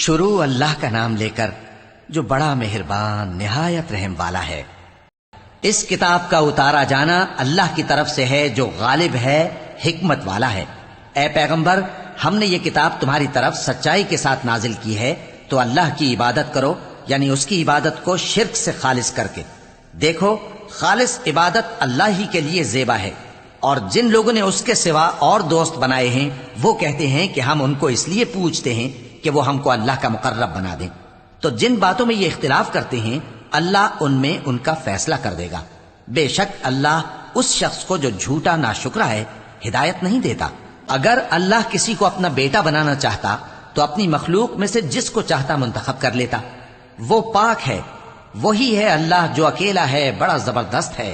شروع اللہ کا نام لے کر جو بڑا مہربان نہایت رحم والا ہے۔ اس کتاب کا اتارا جانا اللہ کی طرف سے ہے جو غالب ہے، حکمت والا ہے۔ اے پیغمبر، ہم نے یہ کتاب تمہاری طرف سچائی کے ساتھ نازل کی ہے، تو اللہ کی عبادت کرو، یعنی اس کی عبادت کو شرک سے خالص کر کے۔ دیکھو، خالص عبادت اللہ ہی کے لیے زیبا ہے، اور جن لوگوں نے اس کے سوا اور دوست بنائے ہیں وہ کہتے ہیں کہ ہم ان کو اس لیے پوچھتے ہیں کہ وہ ہم کو اللہ کا مقرب بنا دیں۔ تو جن باتوں میں یہ اختلاف کرتے ہیں اللہ ان میں ان کا فیصلہ کر دے گا۔ بے شک اللہ اس شخص کو جو جھوٹا ناشکرا ہے ہدایت نہیں دیتا۔ اگر اللہ کسی کو اپنا بیٹا بنانا چاہتا تو اپنی مخلوق میں سے جس کو چاہتا منتخب کر لیتا۔ وہ پاک ہے، وہی ہے اللہ جو اکیلا ہے، بڑا زبردست ہے۔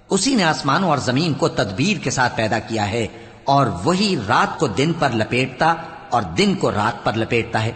اسی نے آسمانوں اور زمین کو تدبیر کے ساتھ پیدا کیا ہے، اور وہی رات کو دن پر لپیٹتا اور دن کو رات پر لپیٹتا ہے،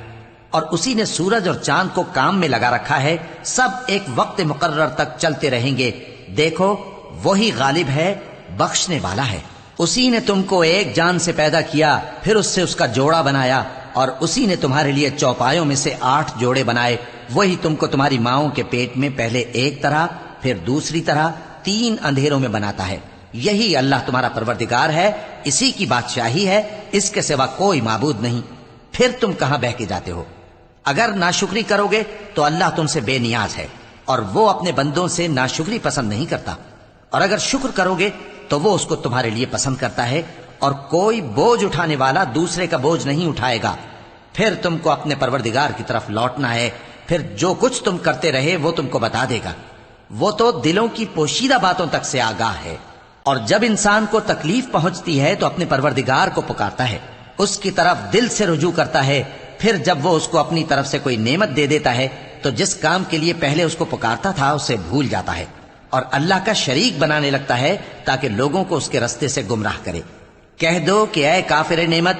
اور اسی نے سورج اور چاند کو کام میں لگا رکھا ہے، سب ایک وقت مقرر تک چلتے رہیں گے۔ دیکھو، وہی غالب ہے، بخشنے والا ہے۔ اسی نے تم کو ایک جان سے پیدا کیا، پھر اس سے اس کا جوڑا بنایا، اور اسی نے تمہارے لیے چوپایوں میں سے 8 جوڑے بنائے۔ وہی تم کو تمہاری ماؤں کے پیٹ میں پہلے ایک طرح، پھر دوسری طرح 3 اندھیروں میں بناتا ہے۔ یہی اللہ تمہارا پروردگار ہے، اسی کی بادشاہی ہے، اس کے سوا کوئی معبود نہیں۔ پھر تم کہاں بہ کے جاتے ہو؟ اگر ناشکری کرو گے تو اللہ تم سے بے نیاز ہے، اور وہ اپنے بندوں سے ناشکری پسند نہیں کرتا، اور اگر شکر کرو گے تو وہ اس کو تمہارے لیے پسند کرتا ہے، اور کوئی بوجھ اٹھانے والا دوسرے کا بوجھ نہیں اٹھائے گا۔ پھر تم کو اپنے پروردگار کی طرف لوٹنا ہے، پھر جو کچھ تم کرتے رہے وہ تم کو بتا دے گا۔ وہ تو دلوں کی پوشیدہ باتوں تک سے آگاہ ہے، اور جب انسان کو تکلیف پہنچتی ہے تو اپنے پروردگار کو پکارتا ہے، اس کی طرف دل سے رجوع کرتا ہے۔ پھر جب وہ اس کو اپنی طرف سے کوئی نعمت دے دیتا ہے تو جس کام کے لیے پہلے اس کو پکارتا تھا اسے بھول جاتا ہے، اور اللہ کا شریک بنانے لگتا ہے تاکہ لوگوں کو اس کے رستے سے گمراہ کرے۔ کہہ دو کہ اے کافر نعمت،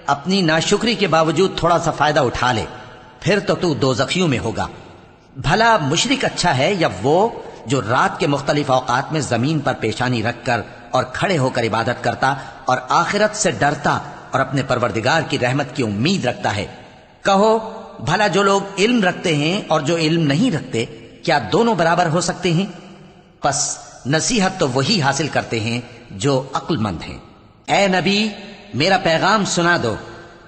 اپنی ناشکری کے باوجود تھوڑا سا فائدہ اٹھا لے، پھر تو دوزخیوں میں ہوگا۔ بھلا مشرک اچھا ہے یا وہ جو رات کے مختلف اوقات میں زمین پر پیشانی رکھ کر اور کھڑے ہو کر عبادت کرتا اور آخرت سے ڈرتا اور اپنے پروردگار کی رحمت کی امید رکھتا ہے؟ کہو، بھلا جو لوگ علم رکھتے ہیں اور جو علم نہیں رکھتے، کیا دونوں برابر ہو سکتے ہیں؟ پس نصیحت تو وہی حاصل کرتے ہیں جو عقل مند ہیں۔ اے نبی، میرا پیغام سنا دو۔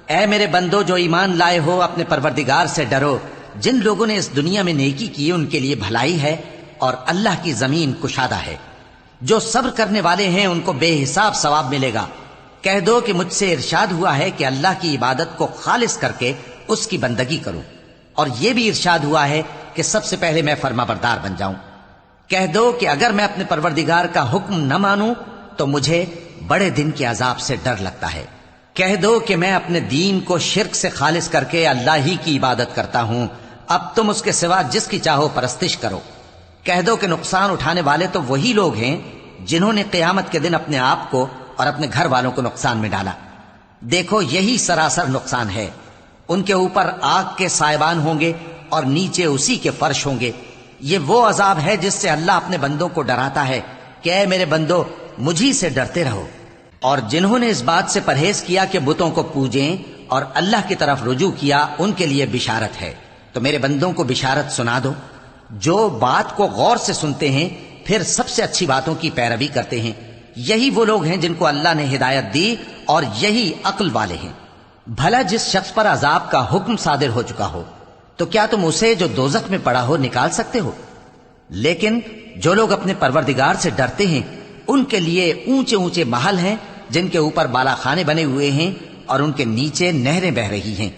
اے میرے بندو جو ایمان لائے ہو، اپنے پروردگار سے ڈرو۔ جن لوگوں نے اس دنیا میں نیکی کی ان کے لیے بھلائی ہے، اور اللہ کی زمین کشادہ ہے۔ جو صبر کرنے والے ہیں ان کو بے حساب ثواب ملے گا۔ کہہ دو کہ مجھ سے ارشاد ہوا ہے کہ اللہ کی عبادت کو خالص کر کے اس کی بندگی کروں، اور یہ بھی ارشاد ہوا ہے کہ سب سے پہلے میں فرما بردار بن جاؤں۔ کہہ دو کہ اگر میں اپنے پروردگار کا حکم نہ مانوں تو مجھے بڑے دن کے عذاب سے ڈر لگتا ہے۔ کہہ دو کہ میں اپنے دین کو شرک سے خالص کر کے اللہ ہی کی عبادت کرتا ہوں، اب تم اس کے سوا جس کی چاہو پرستش کرو۔ کہہ دو کہ نقصان اٹھانے والے تو وہی لوگ ہیں جنہوں نے قیامت کے دن اپنے آپ کو اور اپنے گھر والوں کو نقصان میں ڈالا۔ دیکھو، یہی سراسر نقصان ہے۔ ان کے اوپر آگ کے سائبان ہوں گے اور نیچے اسی کے فرش ہوں گے۔ یہ وہ عذاب ہے جس سے اللہ اپنے بندوں کو ڈراتا ہے کہ اے میرے بندو، مجھی سے ڈرتے رہو۔ اور جنہوں نے اس بات سے پرہیز کیا کہ بتوں کو پوجیں اور اللہ کی طرف رجوع کیا، ان کے لیے بشارت ہے۔ تو میرے بندوں کو بشارت سنا دو۔ جو بات کو غور سے سنتے ہیں پھر سب سے اچھی باتوں کی پیروی کرتے ہیں، یہی وہ لوگ ہیں جن کو اللہ نے ہدایت دی، اور یہی عقل والے ہیں۔ بھلا جس شخص پر عذاب کا حکم صادر ہو چکا ہو تو کیا تم اسے جو دوزخ میں پڑا ہو نکال سکتے ہو؟ لیکن جو لوگ اپنے پروردگار سے ڈرتے ہیں ان کے لیے اونچے اونچے محل ہیں جن کے اوپر بالا خانے بنے ہوئے ہیں اور ان کے نیچے نہریں بہ رہی ہیں۔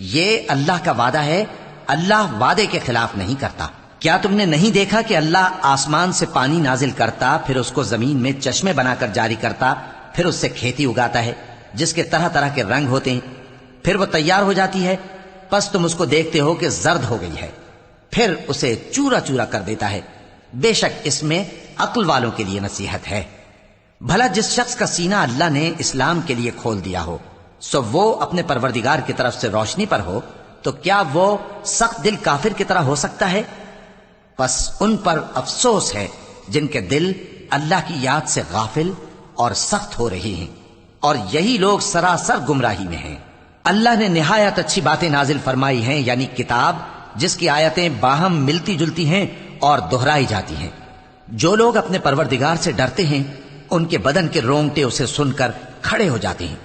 یہ اللہ کا وعدہ ہے، اللہ وعدے کے خلاف نہیں کرتا۔ کیا تم نے نہیں دیکھا کہ اللہ آسمان سے پانی نازل کرتا، پھر اس کو زمین میں چشمے بنا کر جاری کرتا، پھر اس سے کھیتی اگاتا ہے جس کے طرح طرح کے رنگ ہوتے ہیں، پھر وہ تیار ہو جاتی ہے، پس تم اس کو دیکھتے ہو کہ زرد ہو گئی ہے، پھر اسے چورا چورا کر دیتا ہے۔ بے شک اس میں عقل والوں کے لیے نصیحت ہے۔ بھلا جس شخص کا سینہ اللہ نے اسلام کے لیے کھول دیا ہو سو وہ اپنے پروردگار کی طرف سے روشنی پر ہو، تو کیا وہ سخت دل کافر کی طرح ہو سکتا ہے؟ پس ان پر افسوس ہے جن کے دل اللہ کی یاد سے غافل اور سخت ہو رہی ہیں، اور یہی لوگ سراسر گمراہی میں ہیں۔ اللہ نے نہایت اچھی باتیں نازل فرمائی ہیں، یعنی کتاب جس کی آیتیں باہم ملتی جلتی ہیں اور دہرائی جاتی ہیں۔ جو لوگ اپنے پروردگار سے ڈرتے ہیں ان کے بدن کے رونگٹے اسے سن کر کھڑے ہو جاتے ہیں،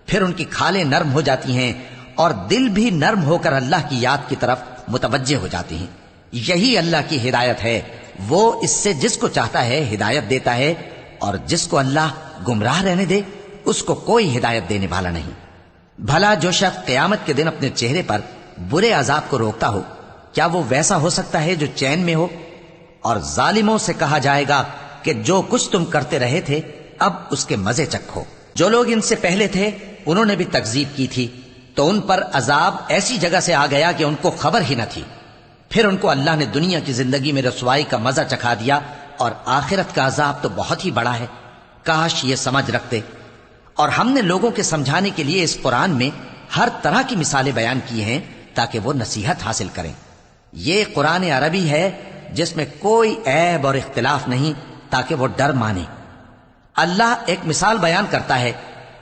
پھر ان کی کھالیں نرم ہو جاتی ہیں اور دل بھی نرم ہو کر اللہ کی یاد کی طرف متوجہ ہو جاتی ہیں۔ یہی اللہ کی ہدایت ہے، وہ اس سے جس کو چاہتا ہے ہدایت دیتا ہے، اور جس کو اللہ گمراہ رہنے دے اس کو کوئی ہدایت دینے والا نہیں۔ بھلا جو شخص قیامت کے دن اپنے چہرے پر برے عذاب کو روکتا ہو، کیا وہ ویسا ہو سکتا ہے جو چین میں ہو؟ اور ظالموں سے کہا جائے گا کہ جو کچھ تم کرتے رہے تھے اب اس کے مزے چکھو۔ جو لوگ ان سے پہلے تھے انہوں نے بھی تکذیب کی تھی، تو ان پر عذاب ایسی جگہ سے آ گیا کہ ان کو خبر ہی نہ تھی۔ پھر ان کو اللہ نے دنیا کی زندگی میں رسوائی کا مزہ چکھا دیا، اور آخرت کا عذاب تو بہت ہی بڑا ہے۔ کاش یہ سمجھ رکھتے۔ اور ہم نے لوگوں کے سمجھانے کے لیے اس قرآن میں ہر طرح کی مثالیں بیان کی ہیں تاکہ وہ نصیحت حاصل کریں۔ یہ قرآن عربی ہے جس میں کوئی عیب اور اختلاف نہیں، تاکہ وہ ڈر مانے۔ اللہ ایک مثال بیان کرتا ہے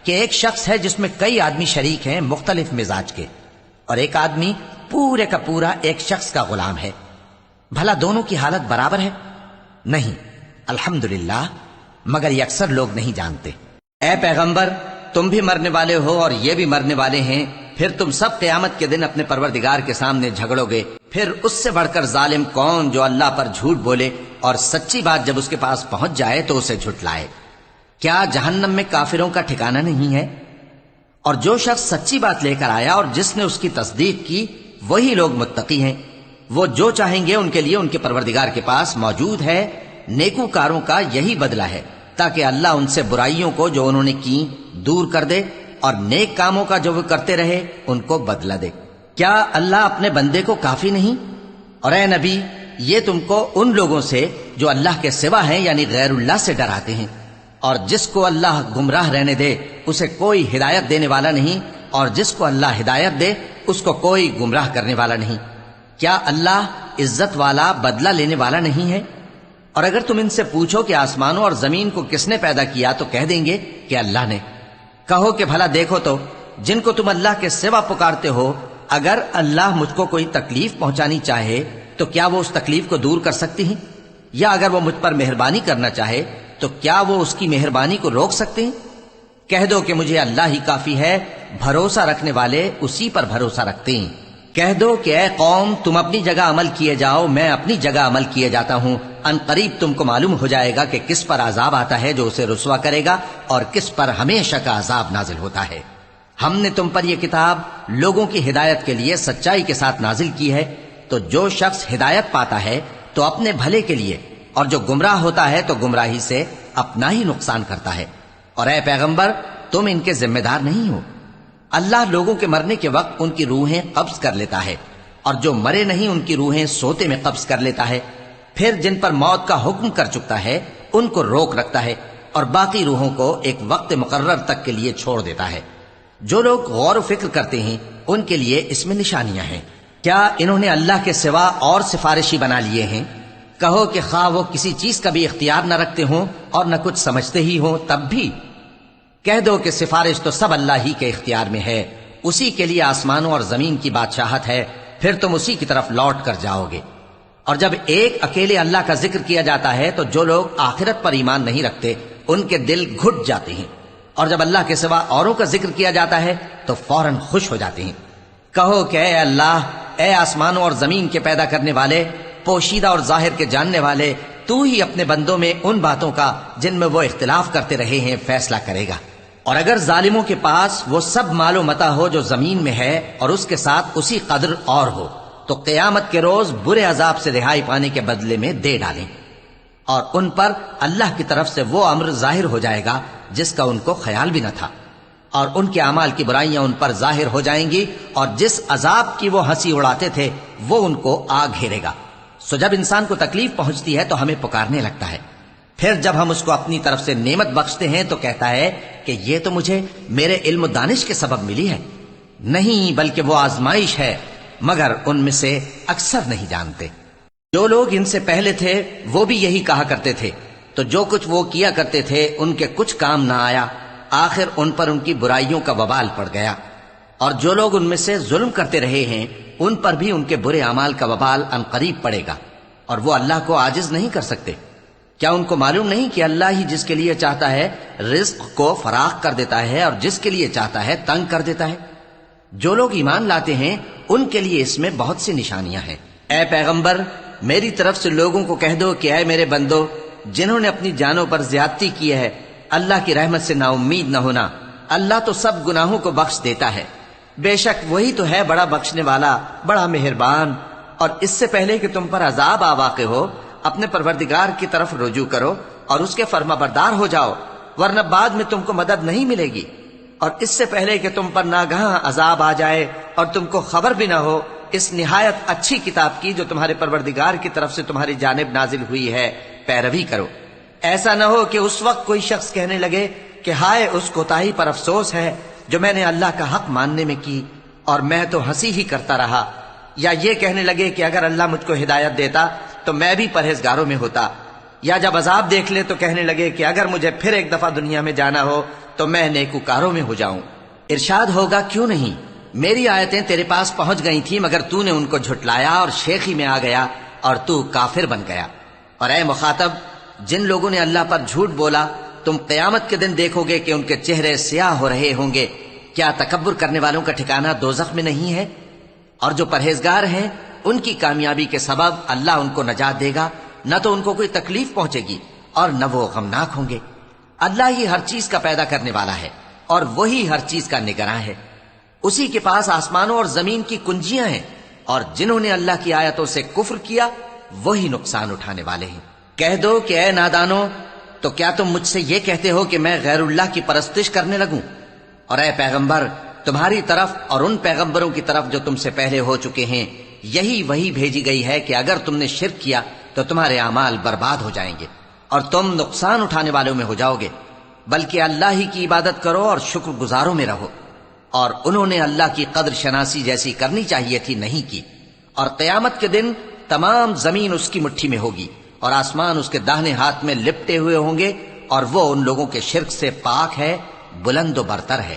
کہ ایک شخص ہے جس میں کئی آدمی شریک ہیں مختلف مزاج کے، اور ایک آدمی پورے کا پورا ایک شخص کا غلام ہے۔ بھلا دونوں کی حالت برابر ہے؟ نہیں، الحمدللہ، مگر یہ اکثر لوگ نہیں جانتے۔ اے پیغمبر، تم بھی مرنے والے ہو اور یہ بھی مرنے والے ہیں، پھر تم سب قیامت کے دن اپنے پروردگار کے سامنے جھگڑو گے۔ پھر اس سے بڑھ کر ظالم کون جو اللہ پر جھوٹ بولے اور سچی بات جب اس کے پاس پہنچ جائے تو اسے جھٹلائے؟ کیا جہنم میں کافروں کا ٹھکانہ نہیں ہے؟ اور جو شخص سچی بات لے کر آیا اور جس نے اس کی تصدیق کی، وہی لوگ متقی ہیں۔ وہ جو چاہیں گے ان کے لیے ان کے پروردگار کے پاس موجود ہے۔ نیکوکاروں کا یہی بدلہ ہے، تاکہ اللہ ان سے برائیوں کو جو انہوں نے کی دور کر دے، اور نیک کاموں کا جو وہ کرتے رہے ان کو بدلہ دے۔ کیا اللہ اپنے بندے کو کافی نہیں؟ اور اے نبی، یہ تم کو ان لوگوں سے جو اللہ کے سوا ہیں یعنی غیر اللہ سے ڈراتے ہیں، اور جس کو اللہ گمراہ رہنے دے اسے کوئی ہدایت دینے والا نہیں، اور جس کو اللہ ہدایت دے اس کو کوئی گمراہ کرنے والا نہیں۔ کیا اللہ عزت والا بدلہ لینے والا نہیں ہے؟ اور اگر تم ان سے پوچھو کہ آسمانوں اور زمین کو کس نے پیدا کیا تو کہہ دیں گے کہ اللہ نے۔ کہو کہ بھلا دیکھو تو جن کو تم اللہ کے سوا پکارتے ہو، اگر اللہ مجھ کو کوئی تکلیف پہنچانی چاہے تو کیا وہ اس تکلیف کو دور کر سکتی ہیں؟ یا اگر وہ مجھ پر مہربانی کرنا چاہے تو کیا وہ اس کی مہربانی کو روک سکتے ہیں؟ کہہ دو کہ مجھے اللہ ہی کافی ہے، بھروسہ رکھنے والے اسی پر بھروسہ رکھتے ہیں۔ کہہ دو کہ اے قوم، تم اپنی جگہ عمل کیے جاؤ، میں اپنی جگہ عمل کیے جاتا ہوں۔ ان قریب تم کو معلوم ہو جائے گا کہ کس پر عذاب آتا ہے جو اسے رسوا کرے گا، اور کس پر ہمیشہ کا عذاب نازل ہوتا ہے۔ ہم نے تم پر یہ کتاب لوگوں کی ہدایت کے لیے سچائی کے ساتھ نازل کی ہے، تو جو شخص ہدایت پاتا ہے تو اپنے بھلے کے لیے، اور جو گمراہ ہوتا ہے تو گمراہی سے اپنا ہی نقصان کرتا ہے۔ اور اے پیغمبر، تم ان کے ذمہ دار نہیں ہو۔ اللہ لوگوں کے مرنے کے وقت ان کی روحیں قبض کر لیتا ہے، اور جو مرے نہیں ان کی روحیں سوتے میں قبض کر لیتا ہے۔ پھر جن پر موت کا حکم کر چکتا ہے ان کو روک رکھتا ہے، اور باقی روحوں کو ایک وقت مقرر تک کے لیے چھوڑ دیتا ہے۔ جو لوگ غور و فکر کرتے ہیں ان کے لیے اس میں نشانیاں ہیں۔ کیا انہوں نے اللہ کے سوا اور سفارشی بنا لیے ہیں؟ کہو کہ خواہ وہ کسی چیز کا بھی اختیار نہ رکھتے ہوں اور نہ کچھ سمجھتے ہی ہوں تب بھی کہہ دو کہ سفارش تو سب اللہ ہی کے اختیار میں ہے، اسی کے لیے آسمانوں اور زمین کی بادشاہت ہے، پھر تم اسی کی طرف لوٹ کر جاؤ گے۔ اور جب ایک اکیلے اللہ کا ذکر کیا جاتا ہے تو جو لوگ آخرت پر ایمان نہیں رکھتے ان کے دل گھٹ جاتے ہیں، اور جب اللہ کے سوا اوروں کا ذکر کیا جاتا ہے تو فوراً خوش ہو جاتے ہیں۔ کہو کہ اے اللہ، اے آسمانوں اور زمین کے پیدا کرنے والے، پوشیدہ اور ظاہر کے جاننے والے، تو ہی اپنے بندوں میں ان باتوں کا جن میں وہ اختلاف کرتے رہے ہیں فیصلہ کرے گا۔ اور اگر ظالموں کے پاس وہ سب مال و متاع ہو جو زمین میں ہے اور اس کے ساتھ اسی قدر اور ہو، تو قیامت کے روز برے عذاب سے رہائی پانے کے بدلے میں دے ڈالیں، اور ان پر اللہ کی طرف سے وہ امر ظاہر ہو جائے گا جس کا ان کو خیال بھی نہ تھا، اور ان کے اعمال کی برائیاں ان پر ظاہر ہو جائیں گی، اور جس عذاب کی وہ ہنسی اڑاتے تھے وہ ان کو آ گھیرے گا۔ سو جب انسان کو تکلیف پہنچتی ہے تو ہمیں پکارنے لگتا ہے، پھر جب ہم اس کو اپنی طرف سے نعمت بخشتے ہیں تو کہتا ہے کہ یہ تو مجھے میرے علم و دانش کے سبب ملی ہے۔ نہیں، بلکہ وہ آزمائش ہے، مگر ان میں سے اکثر نہیں جانتے۔ جو لوگ ان سے پہلے تھے وہ بھی یہی کہا کرتے تھے، تو جو کچھ وہ کیا کرتے تھے ان کے کچھ کام نہ آیا، آخر ان پر ان کی برائیوں کا وبال پڑ گیا۔ اور جو لوگ ان میں سے ظلم کرتے رہے ہیں ان پر بھی ان کے برے اعمال کا وبال عنقریب پڑے گا، اور وہ اللہ کو عاجز نہیں کر سکتے۔ کیا ان کو معلوم نہیں کہ اللہ ہی جس کے لیے چاہتا ہے رزق کو فراخ کر دیتا ہے اور جس کے لیے چاہتا ہے تنگ کر دیتا ہے؟ جو لوگ ایمان لاتے ہیں ان کے لیے اس میں بہت سی نشانیاں ہیں۔ اے پیغمبر، میری طرف سے لوگوں کو کہہ دو کہ اے میرے بندو، جنہوں نے اپنی جانوں پر زیادتی کی ہے، اللہ کی رحمت سے نا امید نہ ہونا۔ اللہ تو سب گناہوں کو بخش دیتا ہے، بے شک وہی تو ہے بڑا بخشنے والا، بڑا مہربان۔ اور اس سے پہلے کہ تم پر عذاب آ واقع ہو، اپنے پروردگار کی طرف رجوع کرو اور اس کے فرما بردار ہو جاؤ، ورنہ بعد میں تم کو مدد نہیں ملے گی۔ اور اس سے پہلے کہ تم پر ناگہاں عذاب آ جائے اور تم کو خبر بھی نہ ہو، اس نہایت اچھی کتاب کی جو تمہارے پروردگار کی طرف سے تمہاری جانب نازل ہوئی ہے پیروی کرو۔ ایسا نہ ہو کہ اس وقت کوئی شخص کہنے لگے کہ ہائے اس کوتاہی پر افسوس ہے جو میں نے اللہ کا حق ماننے میں کی، اور میں تو ہنسی ہی کرتا رہا، یا یہ کہنے لگے کہ اگر اللہ مجھ کو ہدایت دیتا تو میں بھی پرہیزگاروں میں ہوتا، یا جب عذاب دیکھ لے تو کہنے لگے کہ اگر مجھے پھر ایک دفعہ دنیا میں جانا ہو تو میں نیکوکاروں میں ہو جاؤں۔ ارشاد ہوگا کیوں نہیں، میری آیتیں تیرے پاس پہنچ گئی تھیں مگر تو نے ان کو جھٹلایا اور شیخی میں آ گیا اور تو کافر بن گیا۔ اور اے مخاطب، جن لوگوں نے اللہ پر جھوٹ بولا تم قیامت کے دن دیکھو گے کہ ان کے چہرے سیاہ ہو رہے ہوں گے۔ کیا تکبر کرنے والوں کا ٹھکانہ دوزخ میں نہیں ہے؟ اور جو پرہیزگار ہیں ان کی کامیابی کے سبب اللہ ان کو نجات دے گا، نہ تو ان کو کوئی تکلیف پہنچے گی اور نہ وہ غمناک ہوں گے۔ اللہ ہی ہر چیز کا پیدا کرنے والا ہے اور وہی ہر چیز کا نگراں ہے۔ اسی کے پاس آسمانوں اور زمین کی کنجیاں ہیں، اور جنہوں نے اللہ کی آیتوں سے کفر کیا وہی نقصان اٹھانے والے ہیں۔ کہہ دو کہ اے نادانو، تو کیا تم مجھ سے یہ کہتے ہو کہ میں غیر اللہ کی پرستش کرنے لگوں؟ اور اے پیغمبر، تمہاری طرف اور ان پیغمبروں کی طرف جو تم سے پہلے ہو چکے ہیں یہی وہی بھیجی گئی ہے کہ اگر تم نے شرک کیا تو تمہارے اعمال برباد ہو جائیں گے اور تم نقصان اٹھانے والوں میں ہو جاؤ گے، بلکہ اللہ ہی کی عبادت کرو اور شکر گزاروں میں رہو۔ اور انہوں نے اللہ کی قدر شناسی جیسی کرنی چاہیے تھی نہیں کی۔ اور قیامت کے دن تمام زمین اس کی مٹھی میں ہوگی اور آسمان اس کے داہنے ہاتھ میں لپٹے ہوئے ہوں گے، اور وہ ان لوگوں کے شرک سے پاک ہے، بلند و برتر ہے۔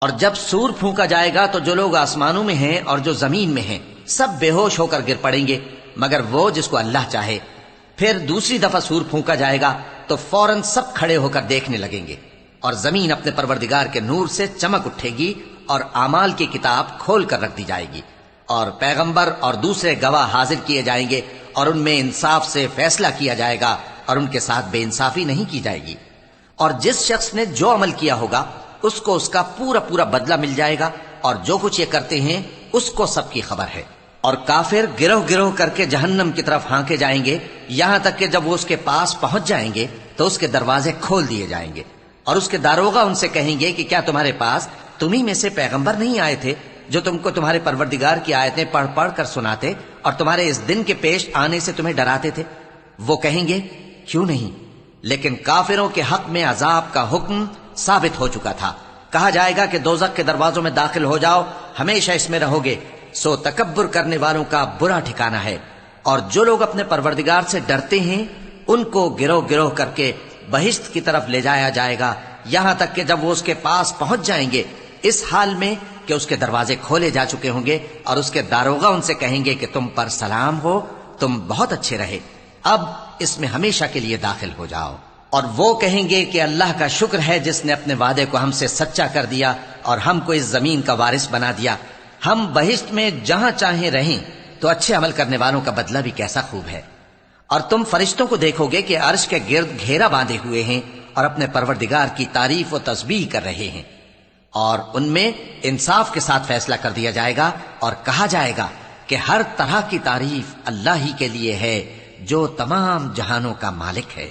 اور جب سور پھونکا جائے گا تو جو لوگ آسمانوں میں ہیں اور جو زمین میں ہیں سب بے ہوش ہو کر گر پڑیں گے مگر وہ جس کو اللہ چاہے۔ پھر دوسری دفعہ سور پھونکا جائے گا تو فوراً سب کھڑے ہو کر دیکھنے لگیں گے، اور زمین اپنے پروردگار کے نور سے چمک اٹھے گی اور اعمال کی کتاب کھول کر رکھ دی جائے گی، اور پیغمبر اور دوسرے گواہ حاضر کیے جائیں گے، اور ان میں انصاف سے فیصلہ کیا جائے گا اور ان کے ساتھ بے انصافی نہیں کی جائے گی۔ اور جس شخص نے جو عمل کیا ہوگا اس کو اس کا پورا پورا بدلہ مل جائے گا، اور جو کچھ یہ کرتے ہیں اس کو سب کی خبر ہے۔ اور کافر گروہ گروہ کر کے جہنم کی طرف ہانکے جائیں گے، یہاں تک کہ جب وہ اس کے پاس پہنچ جائیں گے تو اس کے دروازے کھول دیے جائیں گے، اور اس کے داروغہ ان سے کہیں گے کہ کیا تمہارے پاس تمہیں میں سے پیغمبر نہیں آئے تھے جو تم کو تمہارے پروردگار کی آیتیں پڑھ پڑھ کر سناتے اور تمہارے اس دن کے پیش آنے سے تمہیں ڈراتے تھے؟ وہ کہیں گے کیوں نہیں، لیکن کافروں کے حق میں عذاب کا حکم ثابت ہو چکا تھا۔ کہا جائے گا کہ دوزخ کے دروازوں میں داخل ہو جاؤ، ہمیشہ اس میں رہو گے، سو تکبر کرنے والوں کا برا ٹھکانہ ہے۔ اور جو لوگ اپنے پروردگار سے ڈرتے ہیں ان کو گروہ گروہ کر کے بہشت کی طرف لے جایا جائے گا، یہاں تک کہ جب وہ اس کے پاس پہنچ جائیں گے اس حال میں کہ اس کے دروازے کھولے جا چکے ہوں گے، اور اس کے داروغہ ان سے کہیں گے کہ تم پر سلام ہو، تم بہت اچھے رہے، اب اس میں ہمیشہ کے لیے داخل ہو جاؤ۔ اور وہ کہیں گے کہ اللہ کا شکر ہے جس نے اپنے وعدے کو ہم سے سچا کر دیا اور ہم کو اس زمین کا وارث بنا دیا، ہم بہشت میں جہاں چاہیں رہیں، تو اچھے عمل کرنے والوں کا بدلہ بھی کیسا خوب ہے۔ اور تم فرشتوں کو دیکھو گے کہ عرش کے گرد گھیرا باندھے ہوئے ہیں اور اپنے پروردگار کی تعریف و تسبیح کر رہے ہیں، اور ان میں انصاف کے ساتھ فیصلہ کر دیا جائے گا، اور کہا جائے گا کہ ہر طرح کی تعریف اللہ ہی کے لیے ہے جو تمام جہانوں کا مالک ہے۔